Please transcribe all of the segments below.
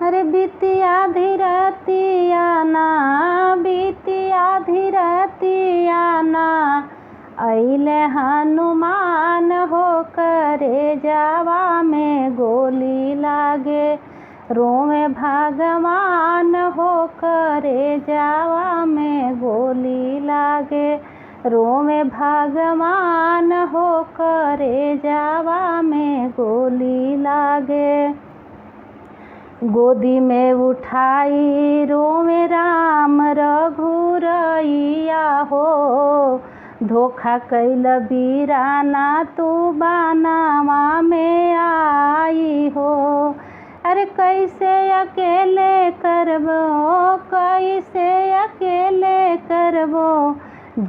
अरे बीती आधी रतिया ना, बीती आधी रतिया ना, अइले हनुमान हो करे जावा में गोली लागे। रोवे भगवान हो करे जावा में गोली लागे। रोवे भगवान हो करे जावा में गोली लागे। गोदी में उठाई रोवे राम रघुरैया हो, धोखा कैल बीराना तू बनावा में आई हो। अरे कैसे अकेले करबो, कैसे अकेले करबो,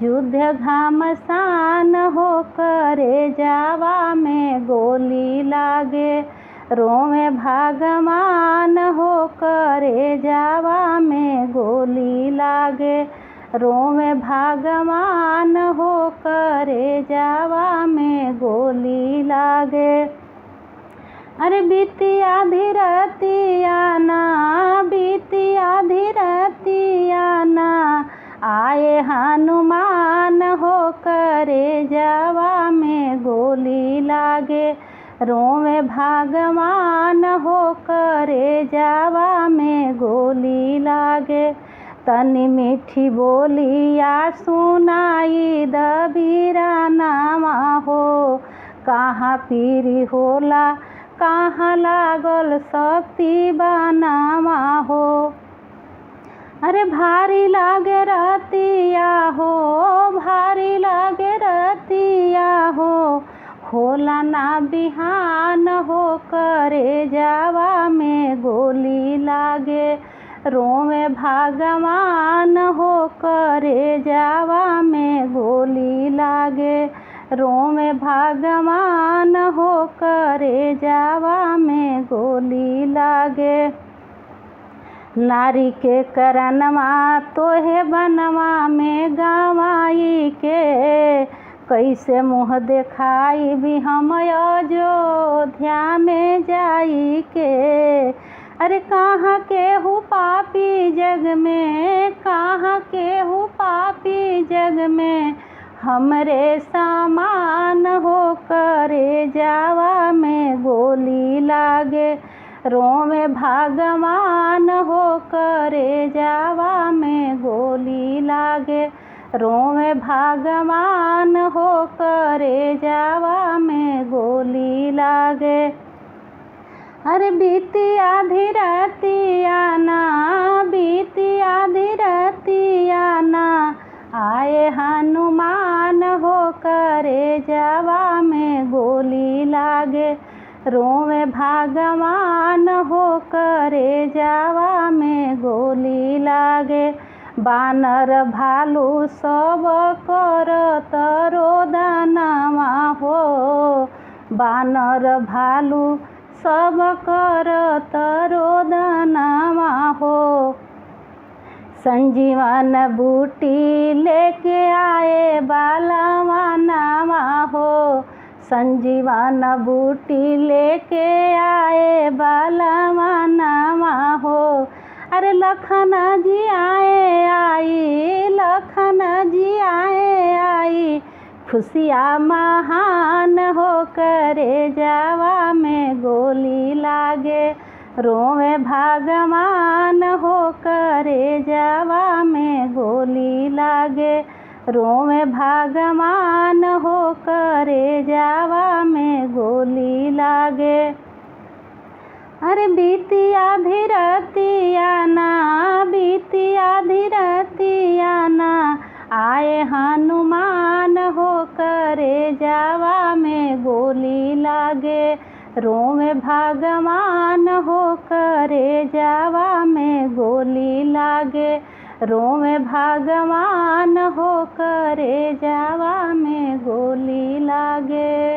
युद्ध घमासान हो करे जावा में गोली लागे। रोवे भगवान हो करे जावा में गोली लागे। रोवे भगवान हो करे जावा में गोली लागे। अरे बीती आधी रतिया ना, बीती आधी रतिया ना, आए हनुमान हो करे जावा में गोली लागे। रोवे भगवान हो करे जावा में गोली लागे। तनी मीठी बोलिया सुनाई दबीरा नामा हो, कहाँ पीरी होला कहाँ लागल शक्ति बनावा हो। अरे भारी लागे रतिया हो, भारी लागे रतिया हो, होला ना बिहान हो करे जावा में गोली लागे। रोवे भगवान हो करे जावा में गोली लागे। रोवे भगवान हो करे जावा में गोली लागे। नारी के करनवा तोहे बनवा में गवाई के, कैसे मुँह देखाई भी हम अयोध्या में जाई के। अरे कहाँ केहू पापी जग में, कहाँ केहू पापी जग में, हमरे समान हो करे जावा में गोली लागे। रोवे भगवान हो करे जावा में गोली लागे। रोवे भगवान हो करे जावा में गोली लागे। अरे बीती आधी रतिया ना, बीती आधी रतिया ना, आए हनुमान हो करे जावा में गोली लागे। रोवे भगवान हो करे जावा में गोली लागे। बानर भालू सब करत रोदनवा हो, बानर भालू सब करत रोदनवा हो। संजीवन बूटी लेके आए बालवा नावा हो, संजीवन बूटी लेके आए बालवा नावा हो। अरे लखन जी आए आई, लखन जी आए आई, खुशियाँ महान हो करे जावा में गोली लागे। रोवे भगवान हो करे जावा में गोली लागे। रोवे भगवान हो करे जावा में गोली लागे। अरे बीती आधी रतिया ना, बीती आधी रतिया ना, आए हनुमान हो करे जावा में गोली लागे। रोवे भगवान हो करे जावा में गोली लागे। रोवे भगवान हो करे जावा में गोली लागे।